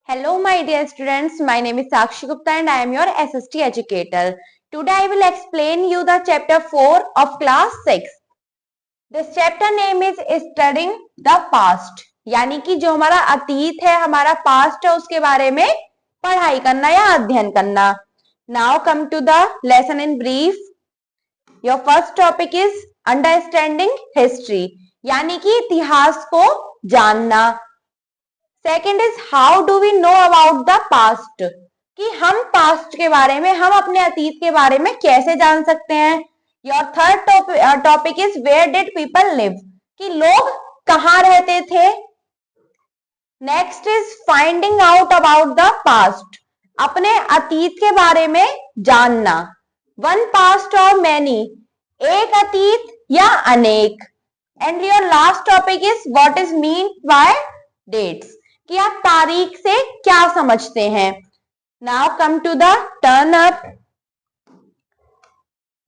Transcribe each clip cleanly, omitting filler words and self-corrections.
Hello, my dear students. My name is Sakshi Gupta and I am your SST educator. Today I will explain you the chapter 4 of class 6. This chapter name is Studying the Past. यानी कि जो हमारा अतीत है, हमारा past है, उसके बारे में पढ़ाई करना या अध्ययन करना. Now come to the lesson in brief. Your first topic is understanding history. यानी कि इतिहास को जानना. Second is how do we know about the past, कि हम पास्ट के बारे में, हम अपने अतीत के बारे में कैसे जान सकते हैं. Your third topic is where did people live, कि लोग कहाँ रहते थे. Next is finding out about the past, अपने अतीत के बारे में जानना. वन पास्ट और मैनी, एक अतीत या अनेक. And your last topic is what is mean by dates, कि आप तारीख से क्या समझते हैं. Now come to the turn up.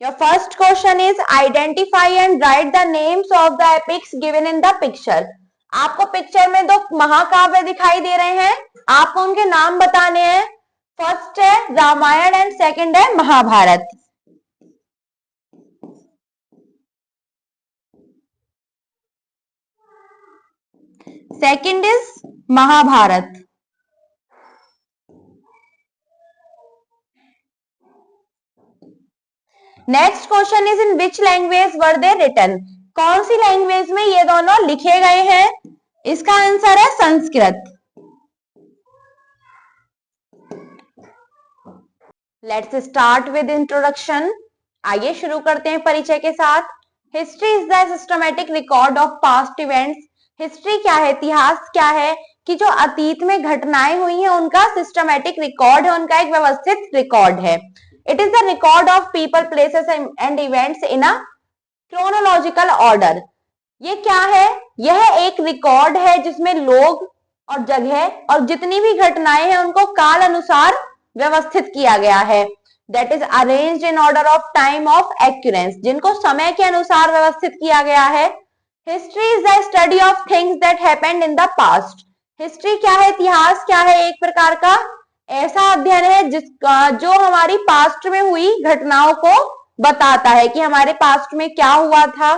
Your first question is identify and write the names of the epics given in the picture. आपको picture में दो महाकाव्य दिखाई दे रहे हैं, आपको उनके नाम बताने हैं. फर्स्ट है रामायण एंड सेकंड है Mahabharata. Second is Mahabharata. Next question is in which language were they written, कौन सी लैंग्वेज में ये दोनों लिखे गए हैं. इसका आंसर है Sanskrit. Let's start with introduction. आइए शुरू करते हैं परिचय के साथ. History is the systematic record of past events. History क्या है, इतिहास क्या है, कि जो अतीत में घटनाएं हुई हैं उनका सिस्टमैटिक रिकॉर्ड है, उनका एक व्यवस्थित रिकॉर्ड है. It is the record of people, places and events in a chronological order. ये क्या है, यह एक रिकॉर्ड है जिसमें लोग और जगह और जितनी भी घटनाएं हैं उनको काल अनुसार व्यवस्थित किया गया है. That is arranged in order of time of occurrence, जिनको समय के अनुसार व्यवस्थित किया गया है. History is the study of things that happened in the past. History क्या है, इतिहास क्या है, एक प्रकार का ऐसा अध्ययन है जो हमारी पास्ट में हुई घटनाओं को बताता है कि हमारे पास्ट में क्या हुआ था.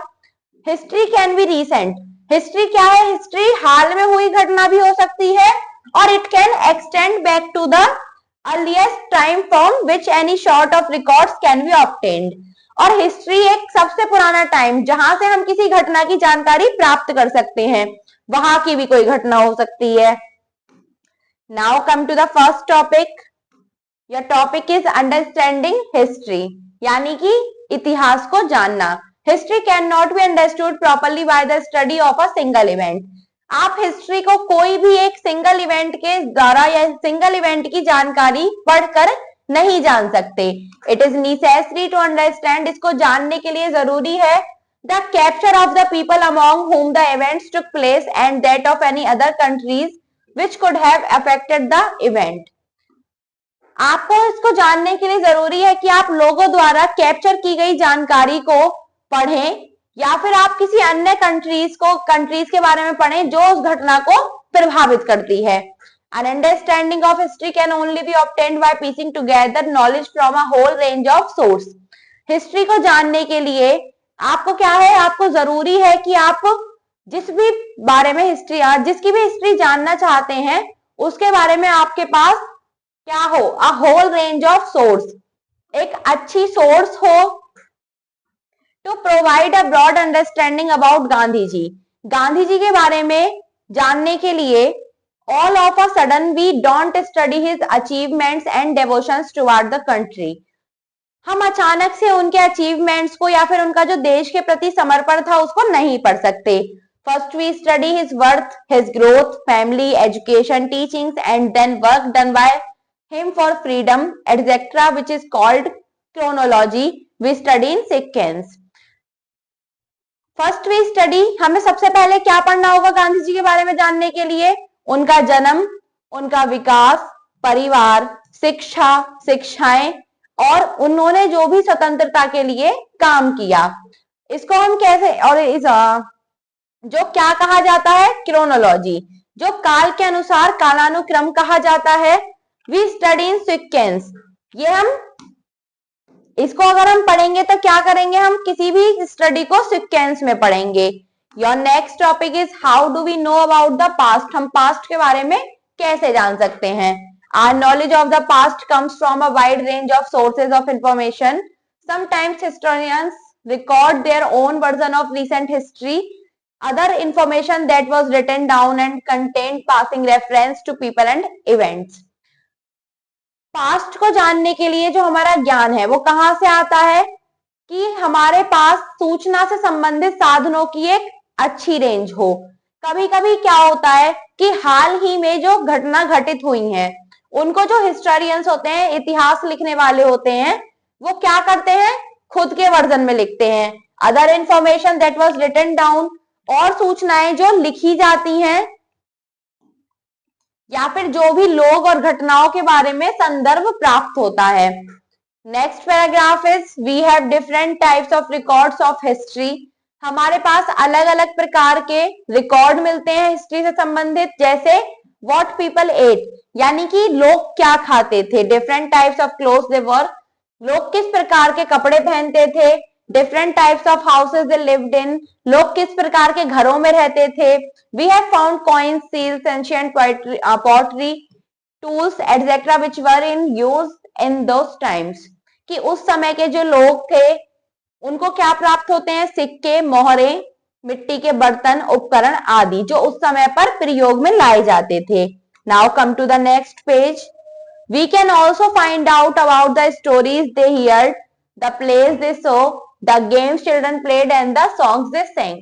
History can be recent. History क्या है, हिस्ट्री हाल में हुई घटना भी हो सकती है, और it can extend back to the earliest time from which any sort of records can be obtained. और हिस्ट्री एक सबसे पुराना टाइम जहां से हम किसी घटना की जानकारी प्राप्त कर सकते हैं, वहां की भी कोई घटना हो सकती है. Now come to the first topic. Your topic is understanding history, यानी कि इतिहास को जानना. History can not be understood properly by the study of a single event. आप हिस्ट्री को कोई भी एक सिंगल इवेंट के द्वारा या सिंगल इवेंट की जानकारी पढ़कर नहीं जान सकते. It is necessary to understand, इसको जानने के लिए जरूरी है the capture of the people among whom the events took place and that of any other countries which could have affected the event. आपको इसको जानने के लिए जरूरी है कि आप लोगों द्वारा कैप्चर की गई जानकारी को पढ़ें, या फिर आप किसी अन्य कंट्रीज के बारे में पढ़ें जो उस घटना को प्रभावित करती है. An understanding of history can only be obtained by piecing together knowledge from a whole range of source. History को जानने के लिए आपको क्या है, आपको जरूरी है कि आप जिस भी बारे में हिस्ट्री, जिसकी भी हिस्ट्री जानना चाहते हैं उसके बारे में आपके पास क्या हो, a whole range of source, एक अच्छी सोर्स हो. To provide a broad understanding about Gandhi ji. Gandhi ji के बारे में जानने के लिए all of a sudden we don't study his achievements and devotions toward the country. हम अचानक से उनके अचीवमेंट्स को या फिर उनका जो देश के प्रति समर्पण था उसको नहीं पढ़ सकते. First we study his worth, his growth, family, education, teachings and then work done by him for freedom etcetera which is called chronology. We study in sequence. First we study, हमें सबसे पहले क्या पढ़ना होगा गांधी जी के बारे में जानने के लिए, उनका जन्म, उनका विकास, परिवार, शिक्षा, शिक्षाएं और उन्होंने जो भी स्वतंत्रता के लिए काम किया. इसको हम कैसे, और इस जो क्या कहा जाता है, क्रोनोलॉजी. जो काल के अनुसार कालानुक्रम कहा जाता है। वी स्टडी इन सीक्वेंस, ये हम इसको अगर हम पढ़ेंगे तो क्या करेंगे, हम किसी भी स्टडी को सीक्वेंस में पढ़ेंगे। Your next topic is how do we know about the past, हम पास्ट के बारे में कैसे जान सकते हैं। Our knowledge of the past comes from a wide range of sources of information. Sometimes historians record their own version of recent history, other information that was written down and contained passing reference to people and events. Past को जानने के लिए जो हमारा ज्ञान है वो कहां से आता है कि हमारे पास सूचना से संबंधित साधनों की एक अच्छी रेंज हो। कभी कभी क्या होता है कि हाल ही में जो घटना घटित हुई है उनको जो हिस्टोरियंस होते हैं, इतिहास लिखने वाले होते हैं, वो क्या करते हैं, खुद के वर्जन में लिखते हैं। Other information that was written down, और सूचनाएं जो लिखी जाती हैं या फिर जो भी लोग और घटनाओं के बारे में संदर्भ प्राप्त होता है। Next paragraph is we have different types of records of history. हमारे पास अलग अलग प्रकार के रिकॉर्ड मिलते हैं हिस्ट्री से संबंधित, जैसे व्हाट पीपल एट, यानी कि लोग क्या खाते थे। Different types of clothes they wear, लोग किस प्रकार के कपड़े पहनते थे। Different types of houses they lived in, लोग किस प्रकार के घरों में रहते थे। We have found coins, seals, ancient pottery, tools etcetera which were in use in those times, कि उस समय के जो लोग थे उनको क्या प्राप्त होते हैं, सिक्के, मोहरे, मिट्टी के बर्तन, उपकरण आदि जो उस समय पर प्रयोग में लाए जाते थे। Now come to the next page. We can also find out about the stories they heard, the plays they saw, the games children played and the songs they sang.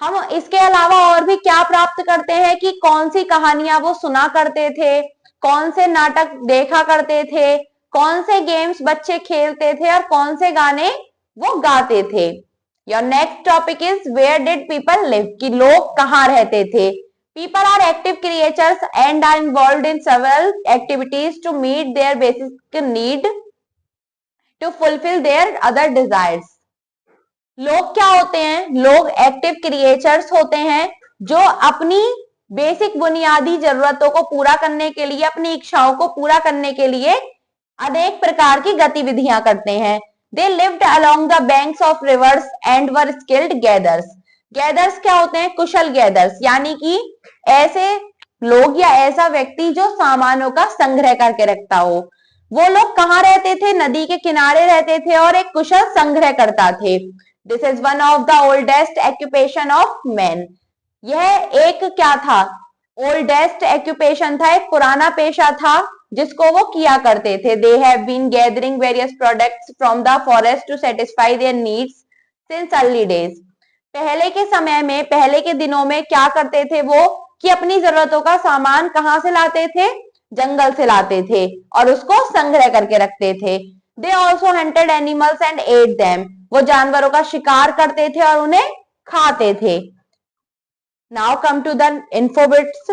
हम इसके अलावा और भी क्या प्राप्त करते हैं कि कौन सी कहानियां वो सुना करते थे, कौन से नाटक देखा करते थे, कौन से गेम्स बच्चे खेलते थे और कौन से गाने वो गाते थे। Your next topic is where did people live, कि लोग कहाँ रहते थे। People are active creatures and are involved in several activities to meet their basic need to fulfill their other desires. लोग क्या होते हैं, लोग एक्टिव क्रिएचर्स होते हैं जो अपनी बेसिक बुनियादी जरूरतों को पूरा करने के लिए, अपनी इच्छाओं को पूरा करने के लिए अनेक प्रकार की गतिविधियां करते हैं। They lived along the banks of rivers and were skilled gatherers. Gathers क्या होते हैं, कुशल गैदर्स, यानी कि ऐसे लोग या ऐसा व्यक्ति जो सामानों का संग्रह करके रखता हो। वो लोग कहाँ रहते थे, नदी के किनारे रहते थे और एक कुशल संग्रह करता थे। This is one of the oldest occupation of man. यह एक क्या था, ओल्डेस्ट ऑक्यूपेशन था, एक पुराना पेशा था जिसको वो किया करते थे। They have been gathering various products from the forest to satisfy their needs since early days. पहले के समय में, पहले के दिनों में क्या करते थे वो कि अपनी जरूरतों का सामान कहां से लाते थे, जंगल से लाते थे और उसको संग्रह करके रखते थे। They also hunted animals and ate them, वो जानवरों का शिकार करते थे और उन्हें खाते थे। Now come to the infobits.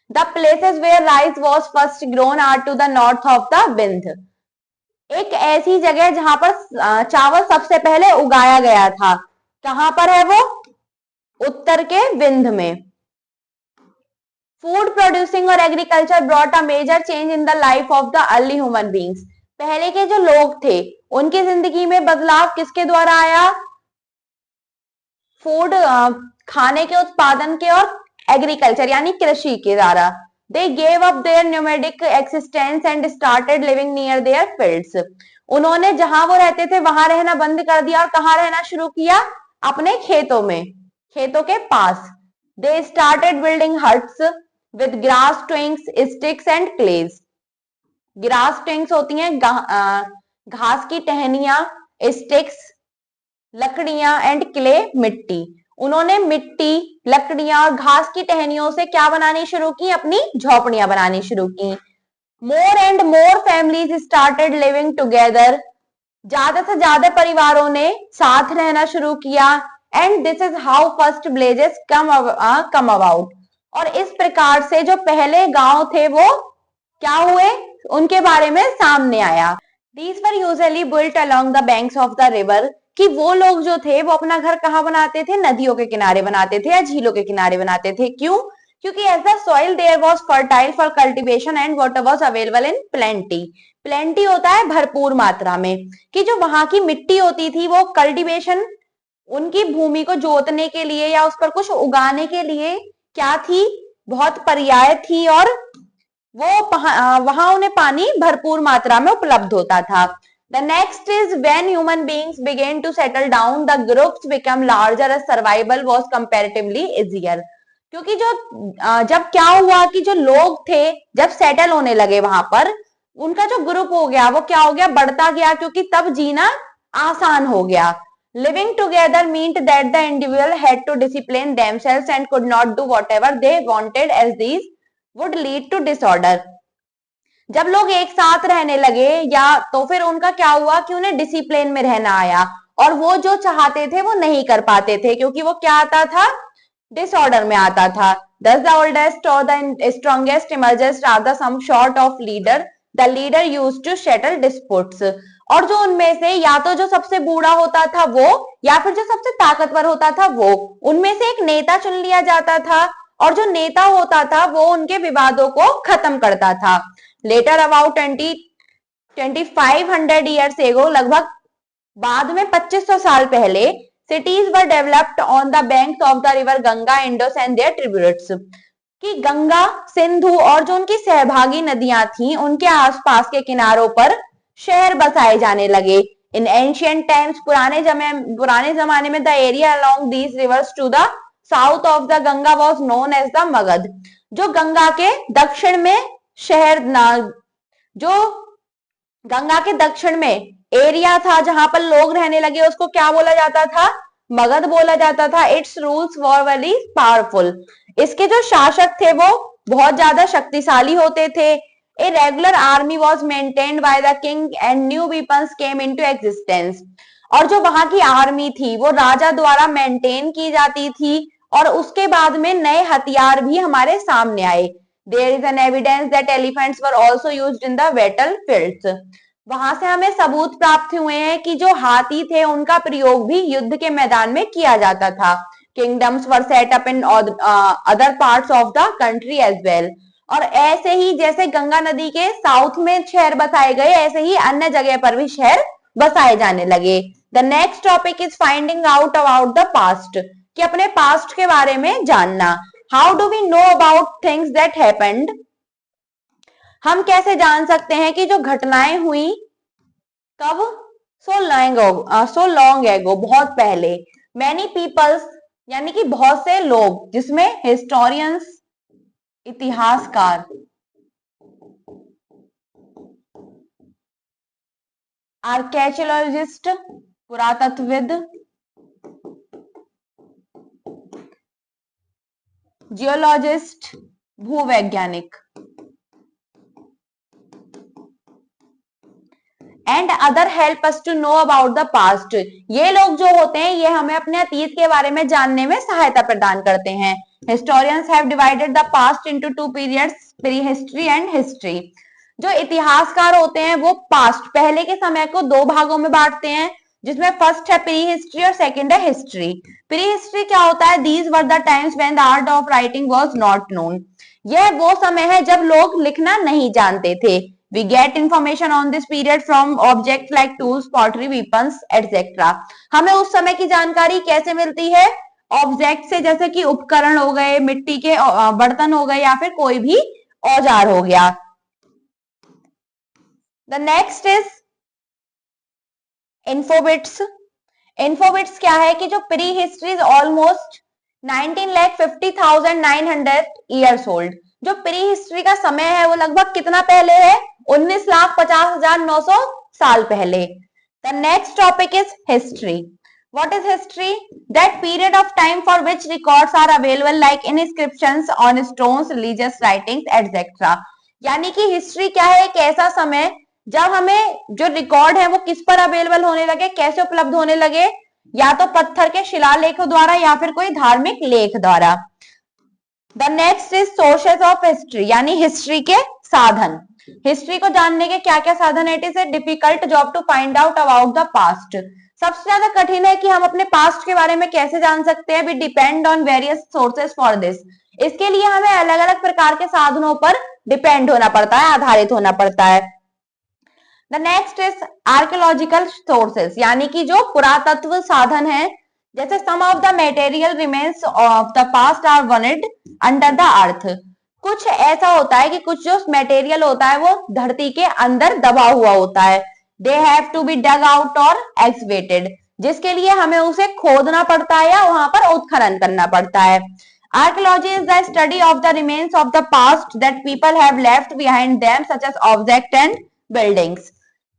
The places where rice was first grown are to the north of the Vindhya. एक ऐसी जगह जहां पर चावल सबसे पहले उगाया गया था, कहां पर है वो, उत्तर के विंध में। फूड प्रोड्यूसिंग और agriculture brought a major change in the life of the early human beings. पहले के जो लोग थे उनकी जिंदगी में बदलाव किसके द्वारा आया, फूड, खाने के उत्पादन के, और एग्रीकल्चर यानी कृषि के द्वारा। They gave up their nomadic existence and started living near their fields. उन्होंने जहां वो रहते थे वहां रहना बंद कर दिया और कहां रहना शुरू किया, अपने खेतों में, खेतों के पास। They started building huts with grass twigs, sticks and clays. Grass twigs होती हैं घास की टहनियां, स्टिक्स लकड़ियां एंड क्ले मिट्टी। उन्होंने मिट्टी, लकड़ियां और घास की टहनियों से क्या बनानी शुरू की, अपनी झोपड़ियां बनानी शुरू की। More and more families started living together. ज्यादा से ज्यादा परिवारों ने साथ रहना शुरू किया। And this is how first villages come about. और इस प्रकार से जो पहले गांव थे वो क्या हुए, उनके बारे में सामने आया। These were usually built along the banks of the river, कि वो लोग जो थे वो अपना घर कहाँ बनाते थे, नदियों के किनारे बनाते थे या झीलों के किनारे बनाते थे। क्यों, क्योंकि as the soil there was fertile for cultivation and water was available in plenty. Plenty होता है भरपूर मात्रा में, कि जो वहां की मिट्टी होती थी वो कल्टीवेशन, उनकी भूमि को जोतने के लिए या उस पर कुछ उगाने के लिए क्या थी, बहुत पर्याय थी, और वो वहां उन्हें पानी भरपूर मात्रा में उपलब्ध होता था। The next is when human beings began to settle down the groups become larger as survival was comparatively easier. क्योंकि जो जब क्या हुआ कि जो लोग थे जब सेटल होने लगे वहां पर, उनका जो ग्रुप हो गया वो क्या हो गया, बढ़ता गया, क्योंकि तब जीना आसान हो गया। Living together meant that the individual had to discipline themselves and could not do whatever they wanted as these would lead to disorder. जब लोग एक साथ रहने लगे या तो फिर उनका क्या हुआ कि उन्हें डिसिप्लिन में रहना आया, और वो जो चाहते थे वो नहीं कर पाते थे, क्योंकि वो क्या आता था, डिसऑर्डर में आता था। Thus the oldest or the strongest emerges rather some sort of leader. The leader used to settle disputes. और जो उनमें से या तो जो सबसे बूढ़ा होता था वो, या फिर जो सबसे ताकतवर होता था वो, उनमें से एक नेता चुन लिया जाता था, और जो नेता होता था वो उनके विवादों को खत्म करता था। लेटर अबाउट 2500 ईयर्स एगो, लगभग बाद में 2500 साल पहले, cities were developed on the banks of the river Ganga, Indus and their tributaries. कि गंगा, सिंधु और जो उनकी सहभागी नदियां थी उनके आसपास के किनारों पर शहर बसाए जाने लगे। इन एंशियंट टाइम्स, पुराने जमाने में, the area along these rivers to the south of the Ganga was known as the Magadha. जो गंगा के दक्षिण में शहर, जो गंगा के दक्षिण में एरिया था जहां पर लोग रहने लगे, उसको क्या बोला जाता था, मगध बोला जाता था। It's rules were very powerful. इसके जो शासक थे वो बहुत ज्यादा शक्तिशाली होते थे। A regular army was maintained by the king and new weapons came into existence. और जो वहां की आर्मी थी वो राजा द्वारा मेंटेन की जाती थी, और उसके बाद में नए हथियार भी हमारे सामने आए। There is an evidence that elephants were also used in the battle fields. वहां से हमें सबूत प्राप्त हुए हैं कि जो हाथी थे उनका प्रयोग भी युद्ध के मैदान में किया जाता था। Kingdoms were set up in other parts of the country as well. और ऐसे ही जैसे गंगा नदी के साउथ में शहर बसाए गए, ऐसे ही अन्य जगह पर भी शहर बसाए जाने लगे। The next topic is finding out about the past, कि अपने पास्ट के बारे में जानना। How do we know about things that happened. हम कैसे जान सकते हैं कि जो घटनाएं हुई कब, सो लॉन्ग एगो, बहुत पहले। मैनी पीपल्स, यानी कि बहुत से लोग, जिसमें हिस्टोरियंस इतिहासकार, आर्कियोलॉजिस्ट पुरातत्वविद, जियोलॉजिस्ट भूवैज्ञानिक, and other help us to know about the past. ये लोग जो होते हैं ये हमें अपने अतीत के बारे में जानने में सहायता प्रदान करते हैं। Historians have divided the past into two periods, pre history and history. जो इतिहासकार होते हैं वो पास्ट, पहले के समय को दो भागों में बांटते हैं, जिसमें फर्स्ट है प्री हिस्ट्री और सेकंड है हिस्ट्री। प्री हिस्ट्री क्या होता है, these were the times when the art of writing was not known. यह वो समय है जब लोग लिखना नहीं जानते थे। We get information on this period from objects like tools, pottery, weapons, etc. हमें उस समय की जानकारी कैसे मिलती है, ऑब्जेक्ट से, जैसे कि उपकरण हो गए, मिट्टी के बर्तन हो गए, या फिर कोई भी औजार हो गया। The next is इन्फोबिट्स। इन्फोबिट्स क्या है कि जो pre history is almost 19,50,900 years old. जो प्री हिस्ट्री का समय है वो लगभग कितना पहले है, 19,50,900 साल पहले। The next topic is history. What is history? That period of time for which records are available like inscriptions on stones, religious writings, etc. यानी कि हिस्ट्री क्या है, एक ऐसा समय जब हमें जो रिकॉर्ड है वो किस पर अवेलेबल होने लगे, कैसे उपलब्ध होने लगे, या तो पत्थर के शिलालेखों द्वारा या फिर कोई धार्मिक लेख द्वारा। The next is sources of history, यानी हिस्ट्री के साधन। हिस्ट्री को जानने के क्या क्या साधन है। It is a difficult job to find out about the past. सबसे ज्यादा कठिन है कि हम अपने पास्ट के बारे में कैसे जान सकते हैं। We depend on various sources for this. इसके लिए हमें अलग अलग प्रकार के साधनों पर डिपेंड होना पड़ता है, आधारित होना पड़ता है। The next is archaeological sources, यानी कि जो पुरातत्व साधन है, जैसे some of the material remains of the past are burned under the earth. कुछ ऐसा होता है कि कुछ जो मटेरियल होता है वो धरती के अंदर दबा हुआ होता है। They have to be dug out और एक्सवेटेड, जिसके लिए हमें उसे खोदना पड़ता है या वहां पर उत्खनन करना पड़ता है। Archaeology is the study of the remains of the past that people have left behind them, such as objects and buildings.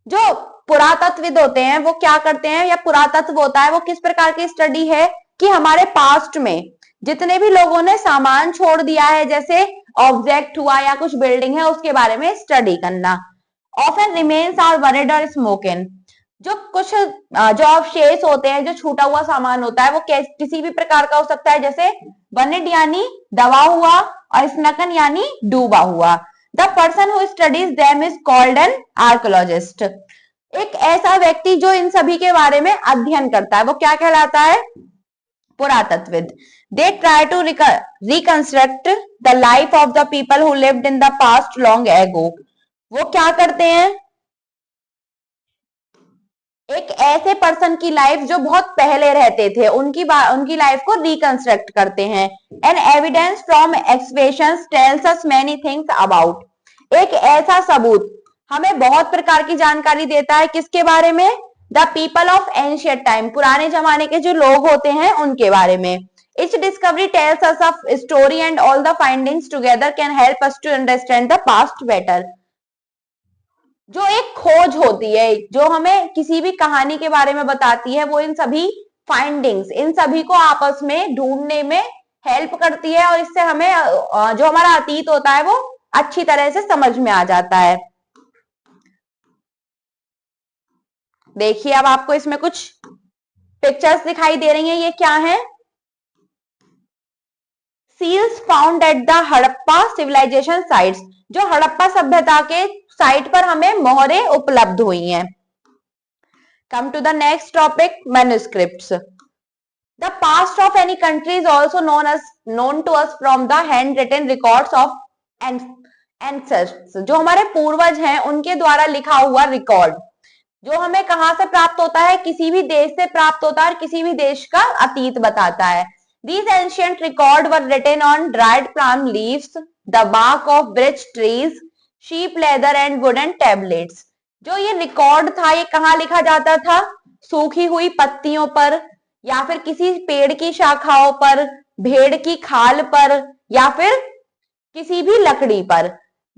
जो पुरातत्वविद होते हैं वो क्या करते हैं, या पुरातत्व होता है वो किस प्रकार की स्टडी है कि हमारे पास्ट में जितने भी लोगों ने सामान छोड़ दिया है, जैसे ऑब्जेक्ट हुआ या कुछ बिल्डिंग है, उसके बारे में स्टडी करना। Often remains are buried or smoken. जो कुछ जो अवशेष होते हैं, जो छूटा हुआ सामान होता है, वो किसी भी प्रकार का हो सकता है, जैसे बर्न्ड यानी दबा हुआ और स्नकन यानी डूबा हुआ। The person who studies them is called an archaeologist. एक ऐसा व्यक्ति जो इन सभी के बारे में अध्ययन करता है वो क्या कहलाता है, पुरातत्वविद। They try to reconstruct the life of the people who lived in the past long ago. वो क्या करते हैं, एक ऐसे पर्सन की लाइफ जो बहुत पहले रहते थे उनकी लाइफ को रिकंस्ट्रक्ट करते हैं। An evidence from excavations tells us many things about. एक ऐसा सबूत हमें बहुत प्रकार की जानकारी देता है, किसके बारे में, the people of ancient time, पुराने जमाने के जो लोग होते हैं उनके बारे में। Each discovery tells us a story and all the findings together can help us to understand the past better. जो एक खोज होती है जो हमें किसी भी कहानी के बारे में बताती है, वो इन सभी फाइंडिंग्स, इन सभी को आपस में ढूंढने में हेल्प करती है, और इससे हमें जो हमारा अतीत होता है वो अच्छी तरह से समझ में आ जाता है। देखिए अब आपको इसमें कुछ पिक्चर्स दिखाई दे रही हैं, ये क्या है, seals found at the Harappa civilization sites. जो हड़प्पा सभ्यता के साइट पर हमें मोहरें उपलब्ध हुई हैं। Come to the next topic, manuscripts. The past of any country is also known to us from the hand written records of ancestors. जो हमारे पूर्वज हैं उनके द्वारा लिखा हुआ रिकॉर्ड, जो हमें कहां से प्राप्त होता है, किसी भी देश से प्राप्त होता है और किसी भी देश का अतीत बताता है। These ancient records were written on dried palm leaves, the bark of birch trees, sheep leather and wooden tablets. जो ये रिकॉर्ड था ये कहाँ लिखा जाता था, सूखी हुई पत्तियों पर, या फिर किसी पेड़ की शाखाओं पर, भेड़ की खाल पर, या फिर किसी भी लकड़ी पर।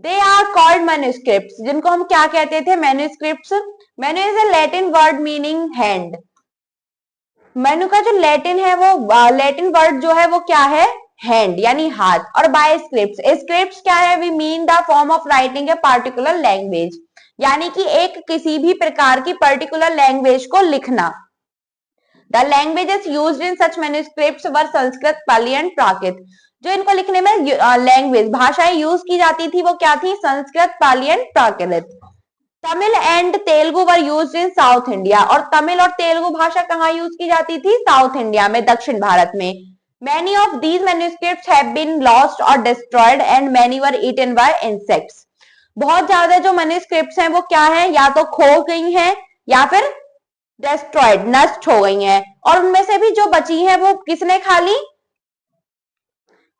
दे आर कॉल्ड मैन्युस्क्रिप्ट्स, जिनको हम क्या कहते थे, manuscripts. Menu is a Latin word meaning hand. Menu का जो लैटिन है वो लैटिन वर्ड जो है वो क्या है, हैंड यानी हाथ। और बाय स्क्रिप्ट्स, स्क्रिप्ट्स क्या है, we mean the form of writing a particular language, यानी कि एक किसी भी प्रकार की पर्टिकुलर लैंग्वेज को लिखना। The languages used in such manuscripts were Sanskrit, Pali and Prakrit. जो इनको लिखने में लैंग्वेज भाषाएं यूज की जाती थी वो क्या थी, Sanskrit, Pali and Prakrit. Tamil and Telugu were used in south India. और तमिल और तेलुगु भाषा कहाँ यूज की जाती थी, साउथ इंडिया में, दक्षिण भारत में। Many of these manuscripts have been lost or destroyed and many were eaten by insects. बहुत ज्यादा जो मैन्युस्क्रिप्ट्स हैं वो क्या है, या तो खो गई हैं या फिर destroyed, नष्ट हो गई हैं। और उनमें से भी जो बची हैं वो किसने खा ली,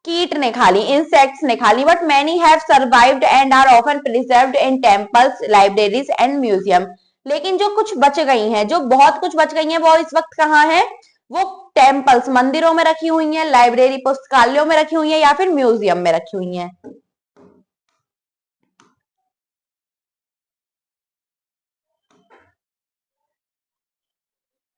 कीट ने खा ली, इंसेक्ट्स ने खा ली। But many have survived and are often preserved in temples, libraries and museum. लेकिन जो कुछ बच गई हैं, जो बहुत कुछ बच गई हैं, वो इस वक्त कहाँ है, वो टेम्पल्स, मंदिरों में रखी हुई हैं, लाइब्रेरी पुस्तकालयों में रखी हुई हैं, या फिर म्यूजियम में रखी हुई हैं।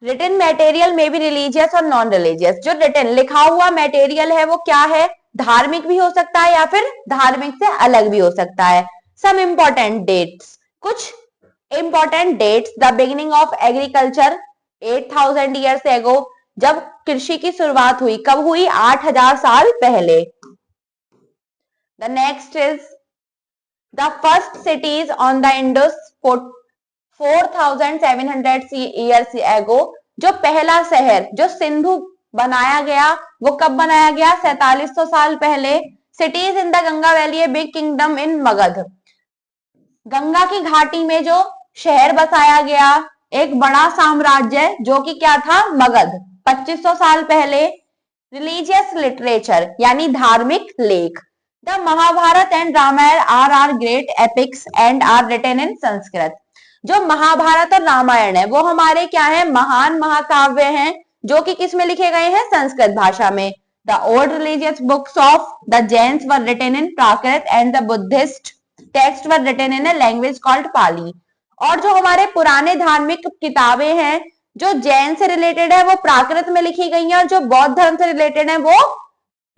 रिटन मटेरियल में भी रिलीजियस और नॉन रिलीजियस। जो रिटन लिखा हुआ मटेरियल है वो क्या है, धार्मिक भी हो सकता है या फिर धार्मिक से अलग भी हो सकता है। सम इंपॉर्टेंट डेट्स, कुछ important dates, the beginning of agriculture 8000 years ago, जब कृषि की शुरुआत हुई, कब हुई, 8000 साल पहले। The next is the first CTs on the Indus 4700 years ago, जो पहला शहर जो सिंधु बनाया गया, वो कब बनाया गया? 4700 साल पहले। Cities in the Ganga valley, a big kingdom in Magadh. Ganga की घाटी में जो शहर बसाया गया, एक बड़ा साम्राज्य जो कि क्या था? मगध। 2500 साल पहले। रिलीजियस लिटरेचर यानी धार्मिक लेख। The Mahabharata and Ramayana are great epics and are written in Sanskrit. जो महाभारत और रामायण है वो हमारे क्या है? महान महाकाव्य हैं, जो कि किस में लिखे गए हैं? संस्कृत भाषा में। The old religious books of the Jains were written in Prakrit and the Buddhist text were written in a language called Pali. और जो हमारे पुराने धार्मिक किताबें हैं जो जैन से रिलेटेड है वो प्राकृत में लिखी गई हैं, और जो बौद्ध धर्म से रिलेटेड है वो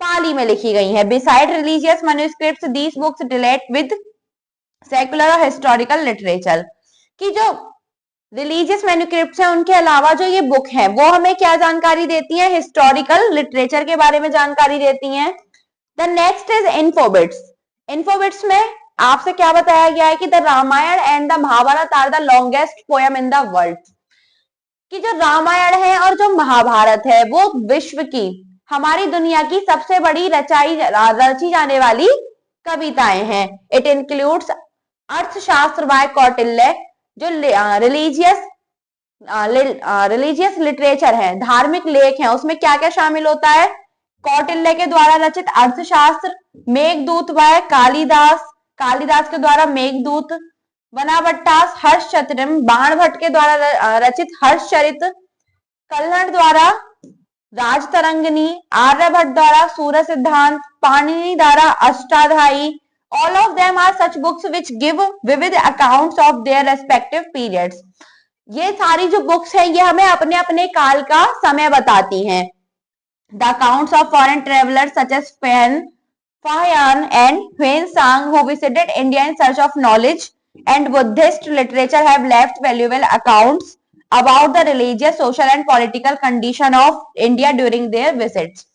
पाली में लिखी गई है। Beside religious manuscripts these books dealt with secular और हिस्टोरिकल लिटरेचर। कि जो रिलीजियस मैन्युस्क्रिप्ट्स हैं उनके अलावा जो ये बुक है वो हमें क्या जानकारी देती है? हिस्टोरिकल लिटरेचर के बारे में जानकारी देती हैं। The next is infobits. Infobits में आपसे क्या बताया गया है कि the Ramayana and the Mahabharata are the longest poem in the world. कि जो रामायण है और जो महाभारत है वो विश्व की, हमारी दुनिया की सबसे बड़ी रची जाने वाली कविताएं हैं। इट इंक्लूड्स अर्थशास्त्र बाय कौटिल्य। जो रिलीजियस लिटरेचर है, धार्मिक लेख है, उसमें क्या क्या शामिल होता है? कौटिल्य के द्वारा रचित अर्थशास्त्र, मेघदूत बाय कालिदास, कालिदास के द्वारा मेघदूत, वनावट्टास हर्षचरितम, बाण भट्ट के द्वारा रचित हर्षचरित, कल्हड़ द्वारा राजतरंगिणी, आर्यभट्ट द्वारा सूर्य सिद्धांत, पाणिनि द्वारा Ashtadhyayi. All of them are such books which give vivid accounts of their respective periods. ये सारी जो बुक्स हैं ये हमें अपने अपने काल का समय बताती हैं। The accounts of foreign travelers such as Fahyun and Huansang who visited India in search of knowledge and Buddhist literature have left valuable accounts about the religious, social and political condition of India during their visits.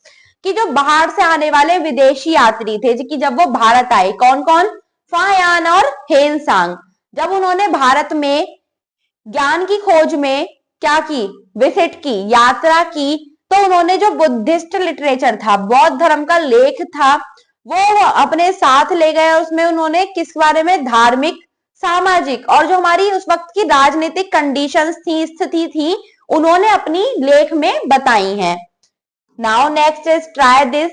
कि जो बाहर से आने वाले विदेशी यात्री थे कि जब वो भारत आए, कौन कौन? फायान और हेनसांग। जब उन्होंने भारत में ज्ञान की खोज में क्या की? विजिट की, यात्रा की, तो उन्होंने जो बुद्धिस्ट लिटरेचर था, बौद्ध धर्म का लेख था, वो अपने साथ ले गए। उसमें उन्होंने किस बारे में? धार्मिक, सामाजिक और जो हमारी उस वक्त की राजनीतिक कंडीशंस थी, स्थिति थी, उन्होंने अपनी लेख में बताई हैं। Now next is try this.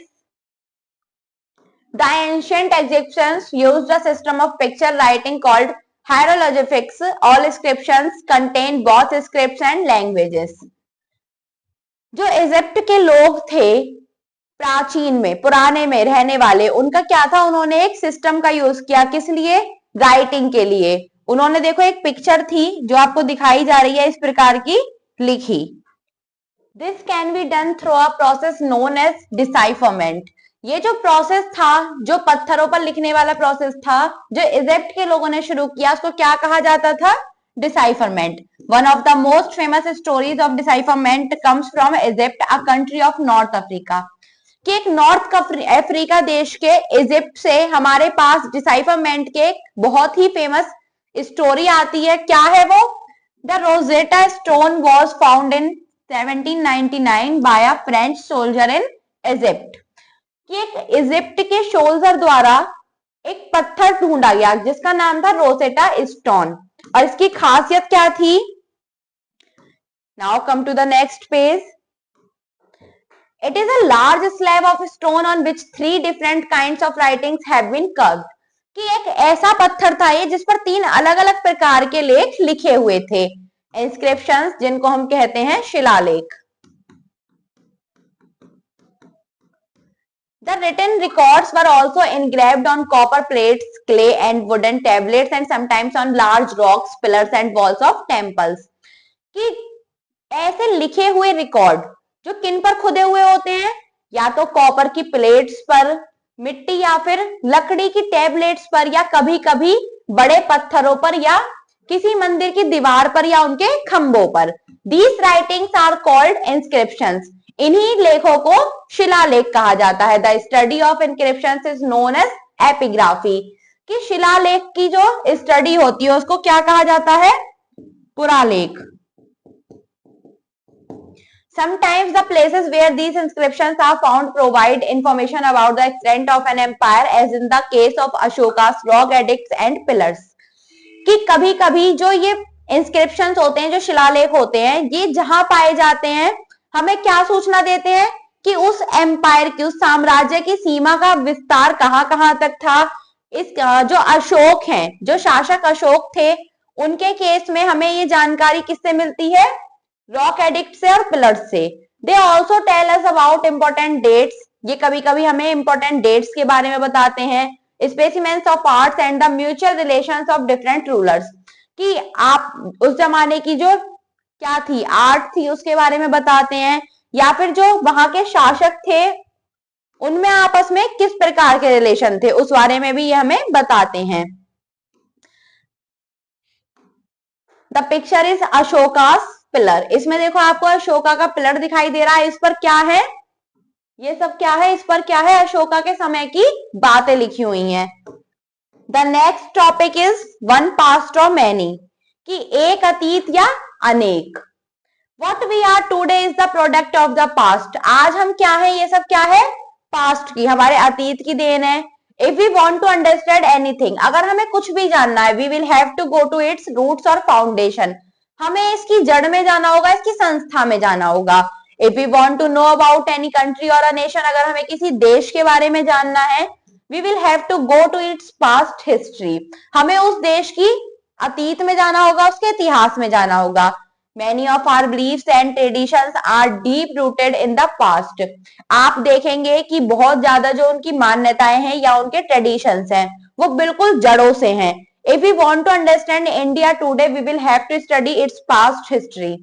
The ancient Egyptians used a system of picture writing called hieroglyphics. All inscriptions contain both scripts and languages. जो इजिप्ट के लोग थे प्राचीन में, पुराने में रहने वाले, उनका क्या था? उन्होंने एक सिस्टम का यूज किया। किस लिए? राइटिंग के लिए। उन्होंने देखो एक पिक्चर थी जो आपको दिखाई जा रही है, इस प्रकार की लिखी। This can be done through a process known as decipherment. ये जो प्रोसेस था, जो पत्थरों पर लिखने वाला प्रोसेस था, जो इजिप्ट के लोगों ने शुरू किया, उसको क्या कहा जाता था? Decipherment. One of the most famous stories of decipherment comes from Egypt, a country of north Africa. कि एक नॉर्थ अफ्रीका देश के इजिप्ट से हमारे पास डिसाइफरमेंट के बहुत ही फेमस स्टोरी आती है। क्या है वो? The Rosetta stone was found in 1799 by a French soldier in Egypt। कि एक इजिप्ट के सोल्जर द्वारा एक पत्थर ढूंढा गया जिसका नाम था रोसेटा स्टोन, और इसकी खासियत क्या थी? Now come to the next page. It is a large slab of stone on which 3 different kinds of writings have been carved. कि एक ऐसा पत्थर था ये जिस पर 3 अलग अलग प्रकार के लेख लिखे हुए थे। इंस्क्रिप्शंस, जिनको हम कहते हैं शिलालेख। The written records were also engraved on copper plates, clay and wooden tablets and sometimes on large rocks, pillars and walls of temples। कि ऐसे लिखे हुए रिकॉर्ड जो किन पर खुदे हुए होते हैं? या तो कॉपर की प्लेट्स पर, मिट्टी या फिर लकड़ी की टेबलेट्स पर, या कभी कभी बड़े पत्थरों पर, या किसी मंदिर की दीवार पर, या उनके खंभों पर। These writings are called inscriptions। इन्हीं लेखों को शिलालेख कहा जाता है। The study of inscriptions is known as epigraphy. कि शिलालेख की जो स्टडी होती है उसको क्या कहा जाता है? पुरालेख। Sometimes the places where these inscriptions are found provide information about the extent of an empire, as in the case of Ashoka's rock edicts and pillars. कि कभी कभी जो ये इंस्क्रिप्शंस होते हैं, जो शिलालेख होते हैं, ये जहां पाए जाते हैं हमें क्या सूचना देते हैं कि उस एम्पायर की, उस साम्राज्य की सीमा का विस्तार कहां कहां तक था। इस जो अशोक हैं, जो शासक अशोक थे, उनके केस में हमें ये जानकारी किससे मिलती है? रॉक एडिक्ट से और पिलर्स से। They also tell us about important dates, ये कभी कभी हमें इंपॉर्टेंट डेट्स के बारे में बताते हैं। Specimens of arts and the mutual relations of different rulers, कि आप उस जमाने की जो क्या थी, आर्ट थी, उसके बारे में बताते हैं, या फिर जो वहां के शासक थे उनमें आपस में किस प्रकार के रिलेशन थे, उस बारे में भी ये हमें बताते हैं। द पिक्चर इज अशोकास पिलर, इसमें देखो आपको अशोका का पिलर दिखाई दे रहा है। इस पर क्या है? ये सब क्या है? इस पर क्या है? अशोका के समय की बातें लिखी हुई हैं। The next topic is one past और मैनी, कि एक अतीत या अनेक। What we are today is the product of the past, आज हम क्या है? ये सब क्या है? पास्ट की, हमारे अतीत की देन है। If we want to understand anything, अगर हमें कुछ भी जानना है, we will have to go to its roots और फाउंडेशन, हमें इसकी जड़ में जाना होगा, इसकी संस्था में जाना होगा। If we want to know about any country और अ नेशन, अगर हमें किसी देश के बारे में जानना है, we will have to go to its past history, हमें उस देश की अतीत में जाना होगा, उसके इतिहास में जाना होगा। Many of our beliefs and traditions are deep rooted in the past. आप देखेंगे कि बहुत ज्यादा जो उनकी मान्यताएं हैं या उनके ट्रेडिशंस हैं वो बिल्कुल जड़ों से हैं। If we want to understand India today, we will have to study its past history.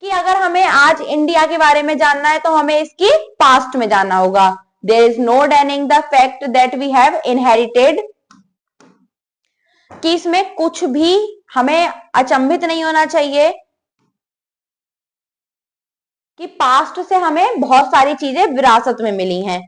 कि अगर हमें आज इंडिया के बारे में जानना है तो हमें इसकी पास्ट में जाना होगा। There is no denying the fact that we have inherited, कि इसमें कुछ भी हमें अचंभित नहीं होना चाहिए कि पास्ट से हमें बहुत सारी चीजें विरासत में मिली हैं,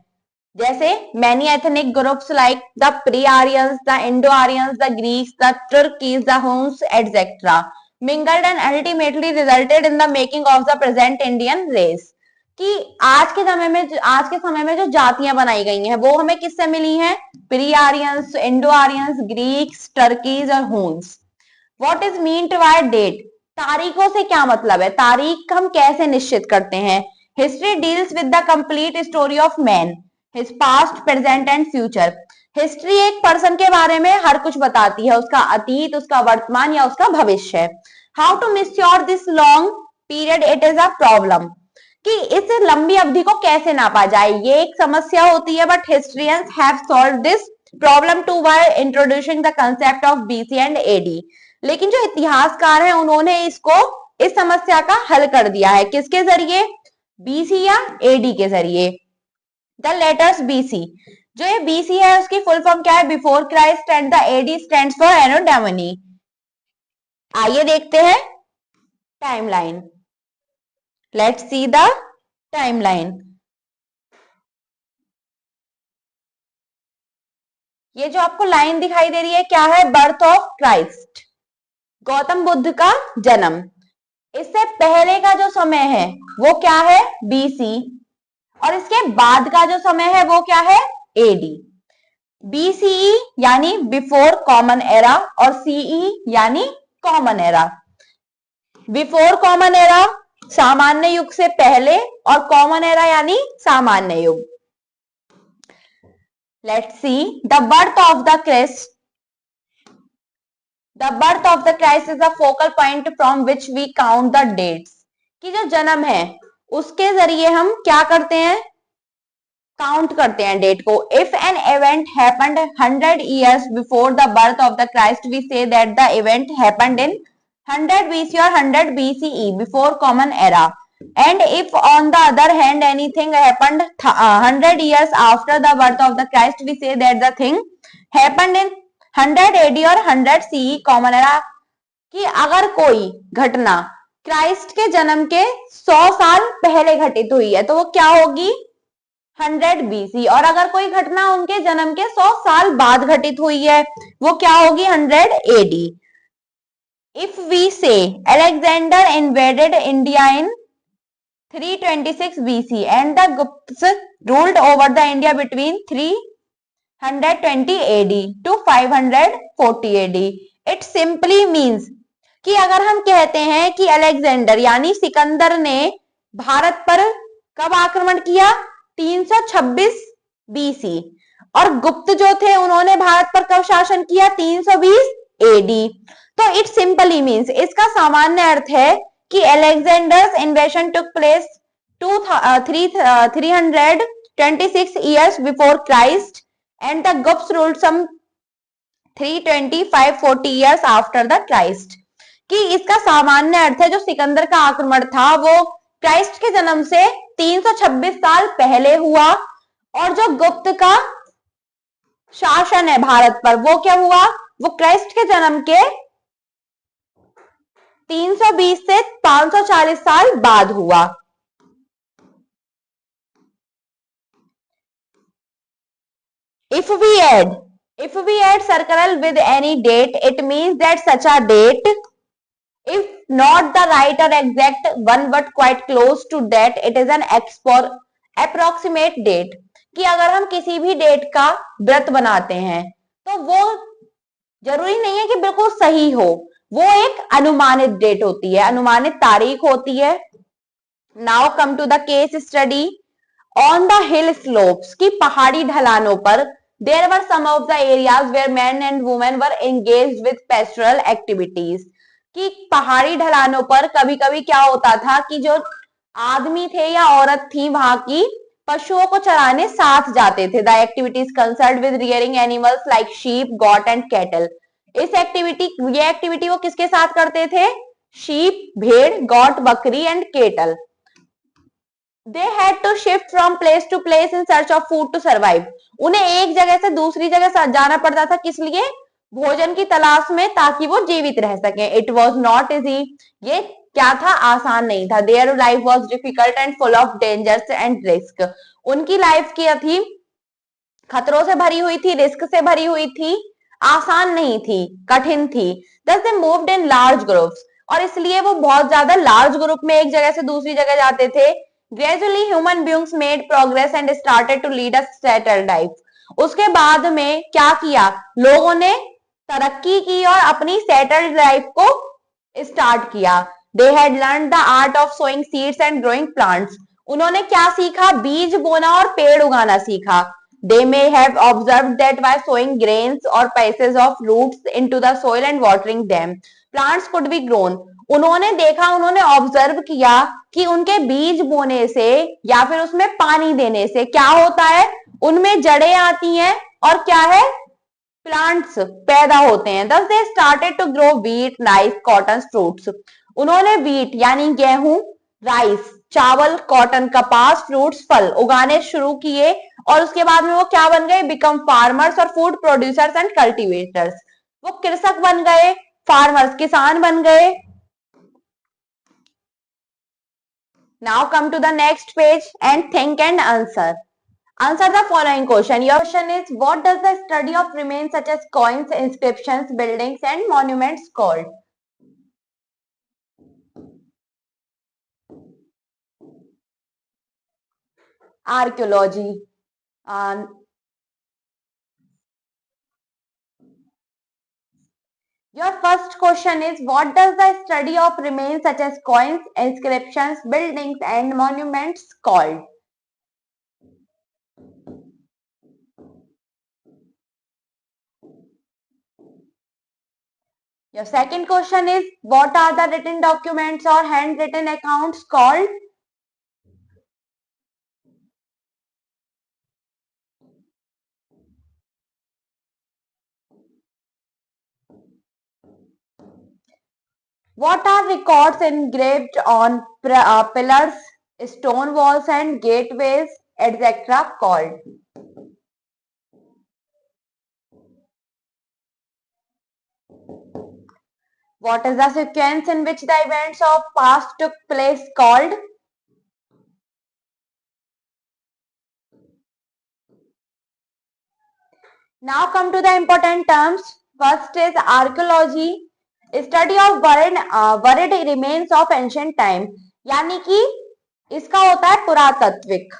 जैसे many ethnic groups like the pre Aryans, the Indo Aryans, the Greeks, the Turkies, the Huns etcetera mingled and ultimately resulted in the making of the present Indian race. कि आज के समय में जो जातियां बनाई गई हैं वो हमें किससे मिली हैं? Pre Aryans, Indo Aryans, Greeks, Turkies और Huns. What is meant by date, तारीखों से क्या मतलब है? तारीख हम कैसे निश्चित करते हैं? History deals with the complete story of man, his past, present and future. History एक पर्सन के बारे में हर कुछ बताती है, उसका अतीत, उसका वर्तमान या उसका भविष्य। How to measure this long period, it is a problem, कि इस लंबी अवधि को कैसे नापा जाए, ये एक समस्या होती है। But historians have solved this problem too by introducing the concept of BC and AD. लेकिन जो इतिहासकार हैं उन्होंने इसको, इस समस्या का हल कर दिया है, किसके जरिए? बीसी या एडी के जरिए। द लेटर्स बीसी, जो ये बीसी है उसकी फुल फॉर्म क्या है? Before Christ, and the AD stands for anno domini. आइए देखते हैं timeline. Let's see the timeline. ये जो आपको लाइन दिखाई दे रही है क्या है? Birth of Christ, Gautam Buddha का जन्म। इससे पहले का जो समय है वो क्या है? बीसी, और इसके बाद का जो समय है वो क्या है? एडी। बीसीई यानी बिफोर कॉमन एरा, और सीई यानी common era. Before common era सामान्य युग से पहले, और कॉमन एरा यानी सामान्य युग। Let's see the birth of the Christ. The birth of the Christ is the focal point from which we count the dates, कि जो जन्म है उसके जरिए हम क्या करते हैं? काउंट करते हैं डेट को। If an event happened 100 years before the birth of the Christ, we say that the event happened in 100 BC or 100 BCE before common era. And if on the other hand anything happened 100 years after the birth of the Christ, we say that the thing happened in 100 AD or 100 CE common era. कि अगर कोई घटना Christ के जन्म के 100 साल पहले घटित हुई है तो वो क्या होगी? 100 BC। और अगर कोई घटना उनके जन्म के 100 साल बाद घटित हुई है वो क्या होगी? 100 AD। If we say Alexander invaded India in 326 BC and the Guptas ruled over the India between 320 AD to 540 AD. It simply means कि अगर हम कहते हैं कि अलेक्जेंडर यानी सिकंदर ने भारत पर कब आक्रमण किया 326 BC और गुप्त जो थे उन्होंने भारत पर कब शासन किया 320 AD. तो इट सिंपली मीन्स इसका सामान्य अर्थ है कि Alexander's इन्वेशन took place 326 years before Christ and the Gupts ruled some 325-40 years after the Christ. कि इसका सामान्य अर्थ है जो सिकंदर का आक्रमण था वो क्राइस्ट के जन्म से 326 साल पहले हुआ और जो गुप्त का शासन है भारत पर वो क्या हुआ वो क्राइस्ट के जन्म के 320 से 540 साल बाद हुआ. If we add circle with any date, it means that such a date, if not the right or exact one but quite close to that, it is an approximate date. कि अगर हम किसी भी डेट का व्रत बनाते हैं तो वो जरूरी नहीं है कि बिल्कुल सही हो, वो एक अनुमानित डेट होती है, अनुमानित तारीख होती है. Now come to the case study on the hill slopes की पहाड़ी ढलानों पर there were some of the areas where men and women were engaged with pastoral activities. कि पहाड़ी ढलानों पर कभी कभी क्या होता था कि जो आदमी थे या औरत थी वहां की पशुओं को चराने साथ जाते थे. The activities concerned with rearing animals like sheep got and cattle. ये एक्टिविटी वो किसके साथ करते थे शीप भेड़ गॉट बकरी and kettle. They had to shift from place to place in search of food to survive. उन्हें एक जगह से दूसरी जगह जाना पड़ता था किस लिए भोजन की तलाश में ताकि वो जीवित रह सके. It was not easy. ये क्या था आसान नहीं था. Their life was difficult and full of dangers and risk. उनकी लाइफ क्या थी खतरों से भरी हुई थी रिस्क से भरी हुई थी आसान नहीं थी कठिन थी. Thus they moved in large groups. और इसलिए वो बहुत ज्यादा लार्ज ग्रुप में एक जगह से दूसरी जगह जाते थे. Gradually human beings made progress and started to lead a settled life. उसके बाद में क्या किया लोगों ने तरक्की की और अपनी सेटल्ड लाइफ को स्टार्ट किया. They had learned the art of sowing seeds and growing plants. उन्होंने क्या सीखा बीज बोना और पेड़ उगाना सीखा. They may have observed that by sowing grains or pieces of roots into the soil and watering them, plants could be grown. उन्होंने देखा उन्होंने ऑब्जर्व किया कि उनके बीज बोने से या फिर उसमें पानी देने से क्या होता है उनमें जड़ें आती हैं और क्या है प्लांट्स पैदा होते हैं. Thus they started to grow wheat, rice, cotton, fruits. उन्होंने व्हीट यानी गेहूं राइस चावल कॉटन कपास फ्रूट्स फल उगाने शुरू किए और उसके बाद में वो क्या बन गए बिकम फार्मर्स और फूड प्रोड्यूसर्स एंड कल्टीवेटर्स. वो कृषक बन गए फार्मर्स किसान बन गए. Now come to the next page and think and answer. Answer the following question. Your question is, what does the study of remains such as coins, inscriptions, buildings and monuments called? Archaeology. Your first question is, what does the study of remains such as coins, inscriptions, buildings and monuments called? Your second question is, what are the written documents or handwritten accounts called? What are records engraved on pillars, stone walls and gateways, etc. called? What is the sequence in which the events of past took place called? Now come to the important terms. First is archaeology. Study of bird remains of ancient time यानी कि इसका होता है पुरातात्विक।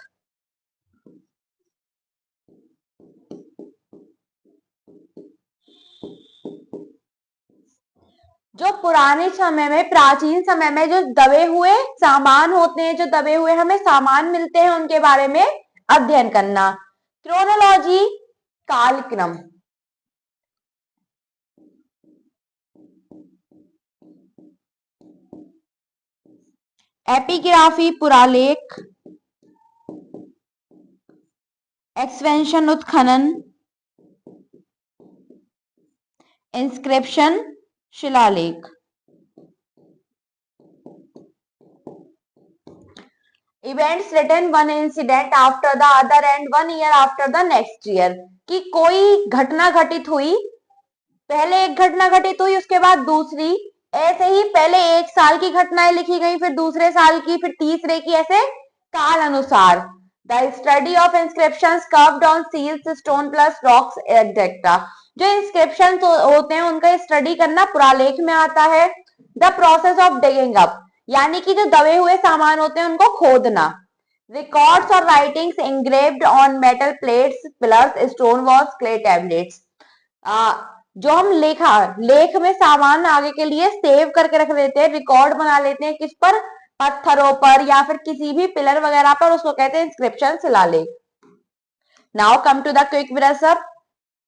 जो पुराने समय में, प्राचीन समय में जो दबे हुए सामान होते हैं, जो दबे हुए हमें सामान मिलते हैं, उनके बारे में अध्ययन करना। क्रोनोलॉजी, कालक्रम। एपिग्राफी, पुरालेख। एक्सवेंशन, उत्खनन। इंस्क्रिप्शन, शिलालेख। Events written one incident after the other and one year after the next year, कि कोई घटना घटित हुई, पहले एक घटना घटित हुई, उसके बाद दूसरी, ऐसे ही पहले एक साल की घटनाएं लिखी गई, फिर दूसरे साल की, फिर तीसरे की, ऐसे काल अनुसार। The study of inscriptions carved on seals, stone plus rocks etcetera. जो इंस्क्रिप्शन होते हैं उनका स्टडी करना पुरालेख में आता है। The process of digging up, यानी कि जो दबे हुए सामान होते हैं उनको खोदना। रिकॉर्ड्स और writings engraved on metal plates, pillars, stone walls, clay tablets. जो हम लेख में सामान आगे के लिए सेव करके रख देते हैं, रिकॉर्ड बना लेते हैं, किस पर, पत्थरों पर या फिर किसी भी पिलर वगैरह पर, उसको कहते हैं इंस्क्रिप्शन, शिलालेख। Now come to the quick brush up.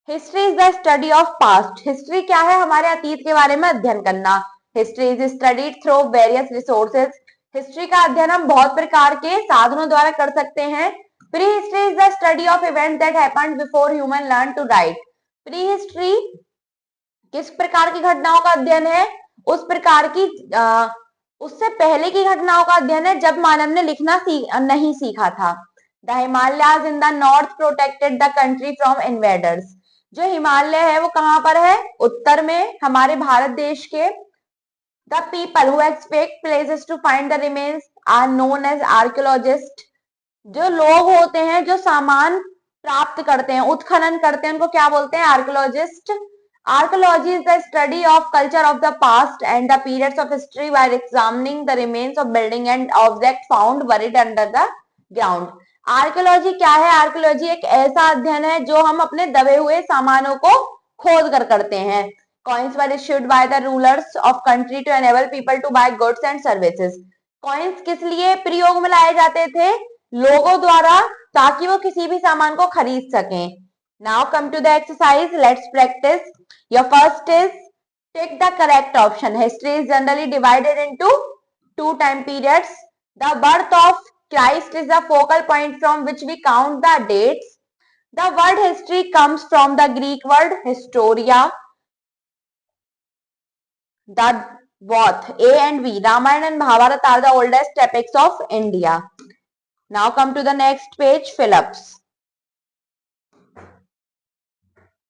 History is the study of past. History क्या है? हमारे अतीत के बारे में अध्ययन करना। History is studied through various resources. History का अध्ययन हम बहुत प्रकार के साधनों द्वारा कर सकते हैं। Pre history is the study of event that happened before human learn to write. Pre history किस प्रकार की घटनाओं का अध्ययन है? उस प्रकार की उससे पहले की घटनाओं का अध्ययन है जब मानव ने लिखना नहीं सीखा था। The Himalayas in the north protected the country from invaders. जो हिमालय है वो कहां पर है? उत्तर में, हमारे भारत देश के। The people who expect places to find the remains are known as archaeologist. जो लोग होते हैं जो सामान प्राप्त करते हैं, उत्खनन करते हैं, उनको क्या बोलते हैं? Archaeologist. Archaeology is the study of culture of the past and the periods of history by examining the remains of building and objects found buried under the ground. Archaeology क्या है? Archaeology एक ऐसा अध्ययन है जो हम अपने दबे हुए सामानों को खोद कर करते हैं। Coins were issued by the rulers of country to enable people to buy goods and services. Coins किस लिए प्रयोग में लाए जाते थे? लोगों द्वारा, ताकि वो किसी भी सामान को खरीद सकें। Now come to the exercise. Let's practice. Your first is take the correct option. History is generally divided into two time periods. The birth of Christ is the focal point from which we count the dates. The word history comes from the Greek word historia. The both A and B, Ramayana and Mahabharata, are the oldest epics of India. Now come to the next page. Fill-ups.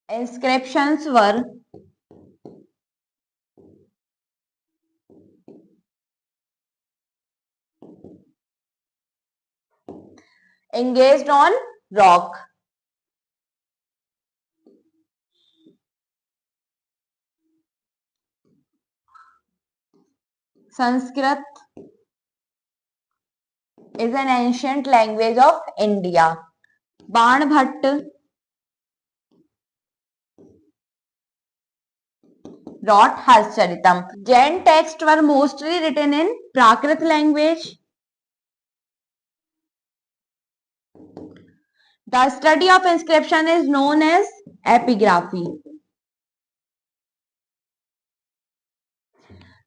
Inscriptions were engaged on rock. Sanskrit is an ancient language of India. Banbhatt wrote Harshcharitam. Jain texts were mostly written in Prakrit language. The study of inscription is known as epigraphy.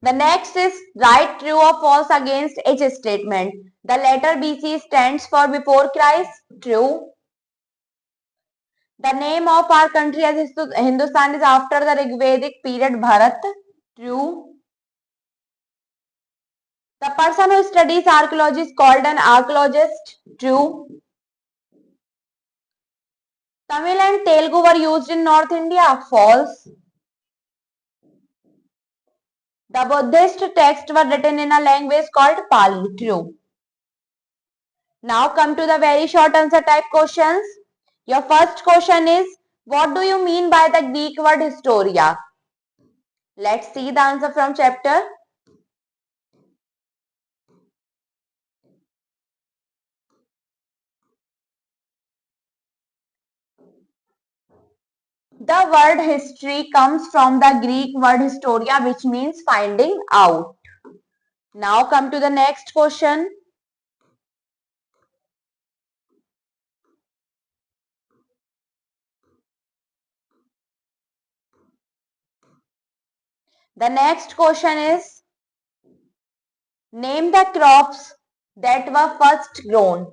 The next is write true or false against each statement. The letter BC stands for before Christ. True. The name of our country as Hindustan is after the Rigvedic period Bharat. True. The person who studies archaeology is called an archaeologist. True. Tamil and Telugu were used in North India. False. The Buddhist texts were written in a language called Pali. True. Now come to the very short answer type questions. Your first question is, what do you mean by the Greek word historia? Let's see the answer from chapter. The word history comes from the Greek word historia, which means finding out. Now come to the next question. The next question is, name the crops that were first grown.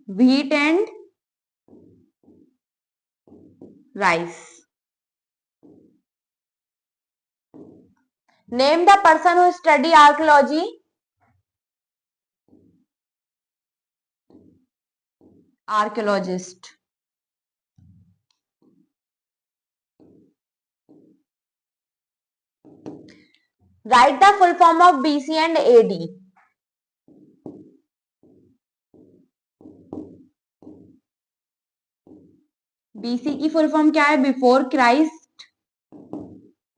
Wheat and rice. Name the person who studied archaeology. Archaeologist. Write the full form of BC and AD. BC की full form क्या है? Before Christ.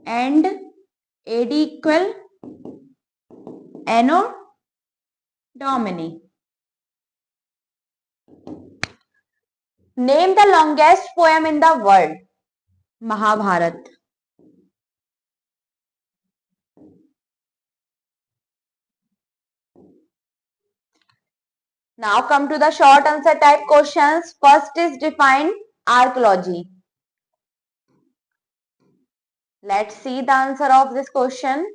And AD equal anno domini. Name the longest poem in the world. Mahabharata. Now come to the short answer type questions. First is define archaeology. Let's see the answer of this question.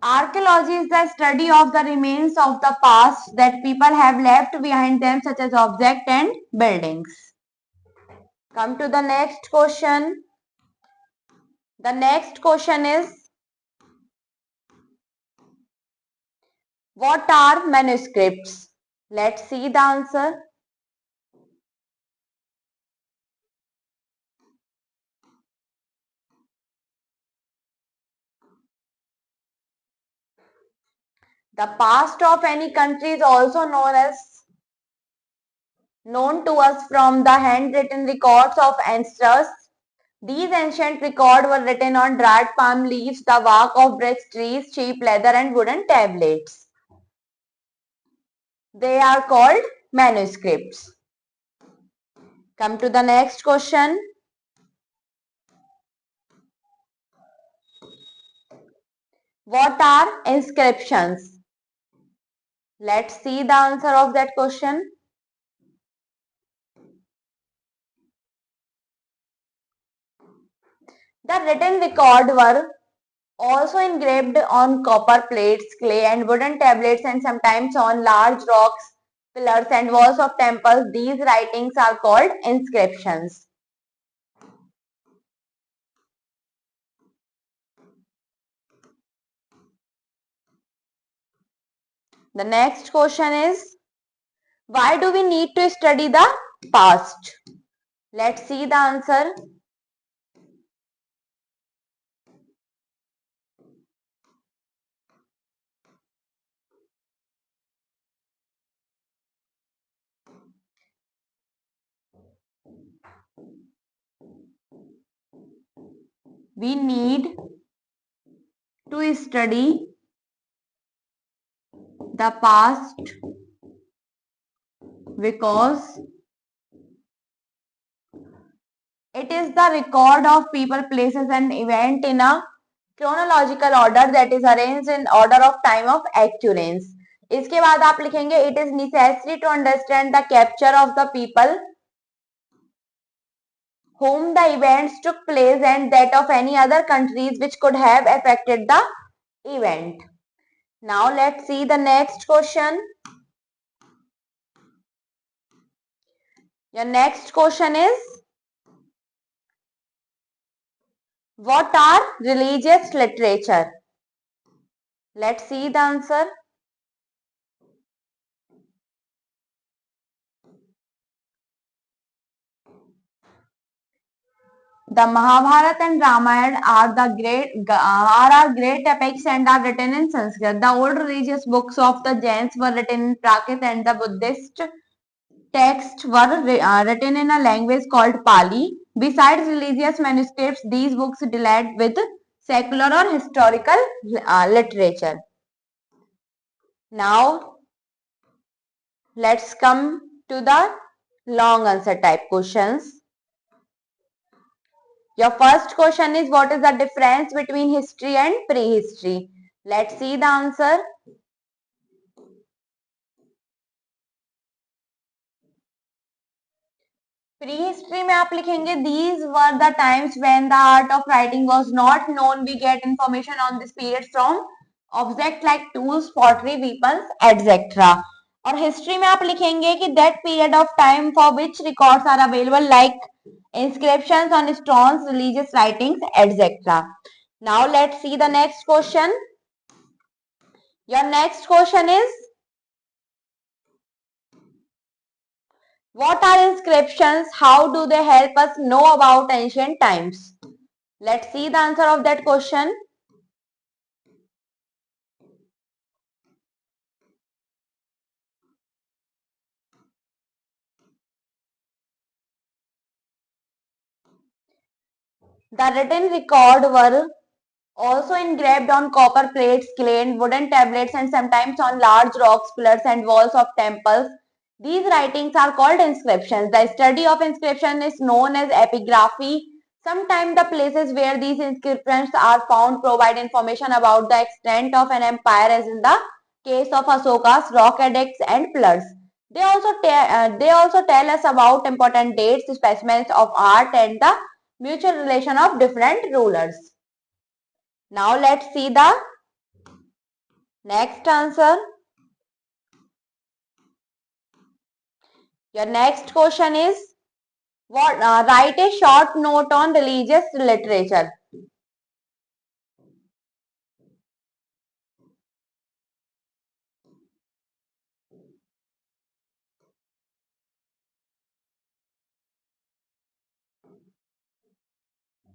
Archaeology is the study of the remains of the past that people have left behind them, such as objects and buildings. Come to the next question. The next question is, what are manuscripts? Let's see the answer. The past of any country is also known to us from the handwritten records of ancestors. These ancient records were written on dried palm leaves, the bark of birch trees, cheap leather, and wooden tablets. They are called manuscripts. Come to the next question. What are inscriptions? Let's see the answer of that question. The written records were also engraved on copper plates, clay, and wooden tablets, and sometimes on large rocks, pillars, and walls of temples. These writings are called inscriptions. The next question is, why do we need to study the past? Let's see the answer. We need to study the past because it is the record of people, places, and event in a chronological order that is arranged in order of time of occurrence. इसके बाद आप लिखेंगे, it is necessary to understand the capture of the people whom the events took place and that of any other countries which could have affected the event. Now let's see the next question. Your next question is, what are religious literature? Let's see the answer. The Mahabharata and Ramayana are great epics and are written in Sanskrit. The old religious books of the Jains were written in Prakrit and the Buddhist texts were written in a language called Pali. Besides religious manuscripts, these books dealt with secular or historical literature. Now, Let's come to the long answer type questions. Your first question is, what is the difference between history and prehistory? Let's see the answer. Prehistory में आप लिखेंगे these were the times when the art of writing was not known. We get information on this period from objects like tools, pottery, weapons, etc. और history में आप लिखेंगे कि that period of time for which records are available like inscriptions on stones, religious writings, etc. Now let's see the next question. Your next question is, what are inscriptions? How do they help us know about ancient times? Let's see the answer of that question. The written record were also engraved on copper plates, clay, wooden tablets, and sometimes on large rocks, pillars, and walls of temples. These writings are called inscriptions. The study of inscription is known as epigraphy. Sometimes the places where these inscriptions are found provide information about the extent of an empire, as in the case of Asoka's rock edicts and pillars. They also tell us about important dates, specimens of art, and the mutual relation of different rulers. Now let's see the next answer. Your next question is, what? Write a short note on religious literature.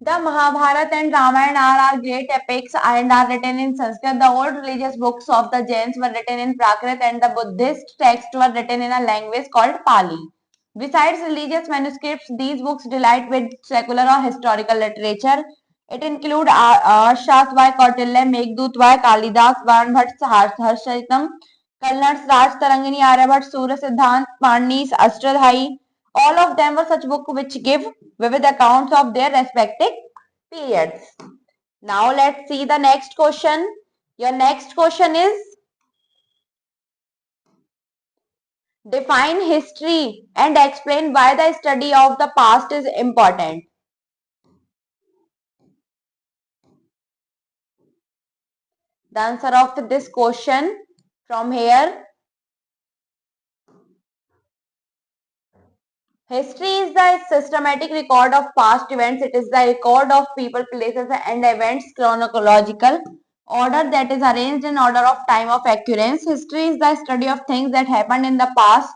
The Mahabharata and Ramayana are great epics and are written in Sanskrit. The old religious books of the Jains were written in Prakrit and the Buddhist texts were written in a language called Pali. Besides religious manuscripts, these books delight with secular or historical literature. It includes Arshas by Kautilya, Meghdut by Kalidas, Varn Bhatt, Harsharitam, Kalnars, Raj Tarangini, Aryabhatt, Surya Siddhant, Parnis, Ashtadhyayi. All of them were such books which give vivid accounts of their respective periods. Now let's see the next question. Your next question is, define history and explain why the study of the past is important. The answer of this question from here. History is the systematic record of past events. It is the record of people, places, and events chronological order that is arranged in order of time of occurrence. History is the study of things that happened in the past.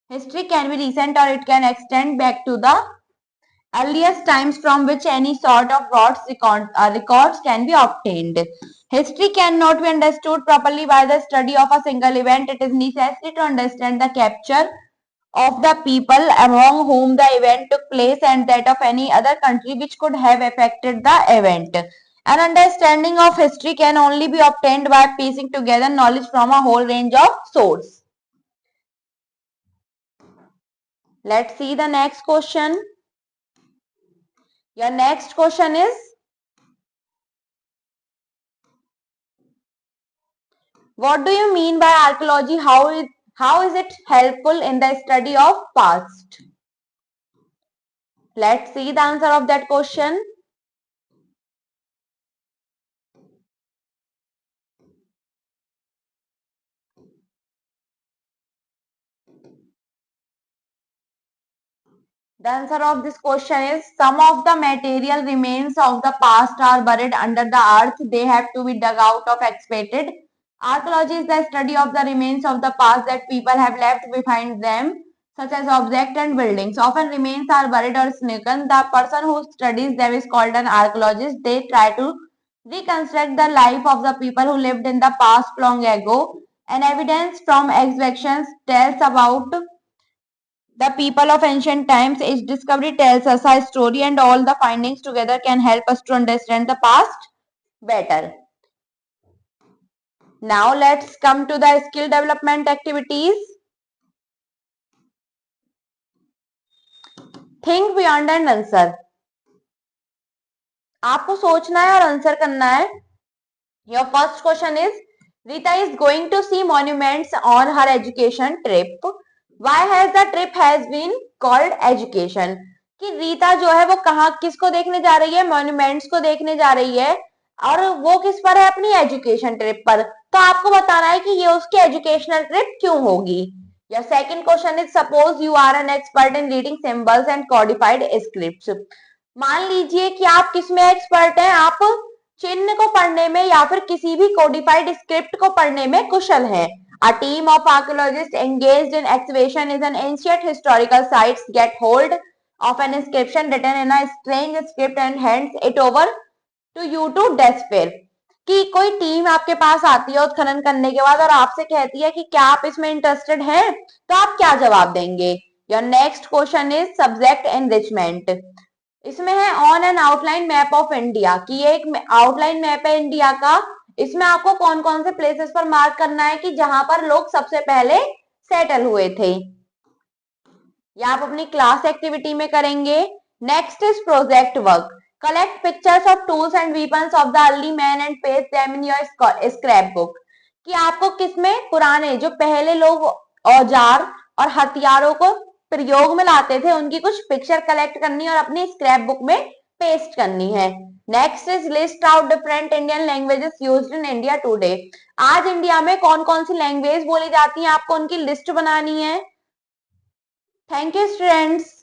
History can be recent or it can extend back to the earliest times from which any sort of records can be obtained. History cannot be understood properly by the study of a single event. It is necessary to understand the capture of the people among whom the event took place and that of any other country which could have affected the event. An understanding of history can only be obtained by piecing together knowledge from a whole range of sources. Let's see the next question. Your next question is, what do you mean by archaeology? How is it helpful in the study of past? Let's see the answer of that question. The answer of this question is, some of the material remains of the past are buried under the earth. They have to be dug out of excavated. Archaeology is the study of the remains of the past that people have left behind them, such as objects and buildings. Often remains are buried or sunken. The person who studies them is called an archaeologist. They try to reconstruct the life of the people who lived in the past long ago. And evidence from excavations tells about the people of ancient times. Each discovery tells us a story and all the findings together can help us to understand the past better. Now let's come to the skill development activities. Think beyond and answer. आपको सोचना है और answer करना है। Your first question is, Rita is going to see monuments on her education trip. Why has the trip has been called education? कि रीता जो है वो कहाँ किसको देखने जा रही है? मॉन्यूमेंट्स को देखने जा रही है, और वो किस पर है? अपनी एजुकेशन ट्रिप पर। तो आपको बताना है कि ये उसकी एजुकेशनल ट्रिप क्यों होगी। या second question is, suppose you are an expert in reading symbols and codified scripts. मान लीजिए कि आप किसमें एक्सपर्ट हैं? आप चिन्ह को पढ़ने में या फिर किसी भी कोडिफाइड स्क्रिप्ट को पढ़ने में कुशल हैं। A team of archaeologists engaged in excavation is an ancient historical sites get hold of an inscription written in a strange script and hands it over to you to decipher। कि कोई team आपके पास आती है उत्खनन करने के बाद और आपसे कहती है कि क्या आप इसमें इंटरेस्टेड हैं, तो आप क्या जवाब देंगे। Your next question is subject enrichment. इसमें है on an outline map of India, कि ये एक आउटलाइन मैप है इंडिया का। इसमें आपको कौन कौन से प्लेसेस पर मार्क करना है कि जहां पर लोग सबसे पहले सेटल हुए थे। या आप अपनी क्लास एक्टिविटी में करेंगे। Next is project work. Collect pictures of tools and weapons of the early man and paste them in your scrap book. कि आपको किसमें पुराने जो पहले लोग औजार और हथियारों को प्रयोग में लाते थे उनकी कुछ पिक्चर कलेक्ट करनी और अपनी स्क्रैप बुक में पेस्ट करनी है। Next is list out different Indian languages used in India today. आज इंडिया में कौन कौन सी लैंग्वेज बोली जाती है, आपको उनकी लिस्ट बनानी है। Thank you students.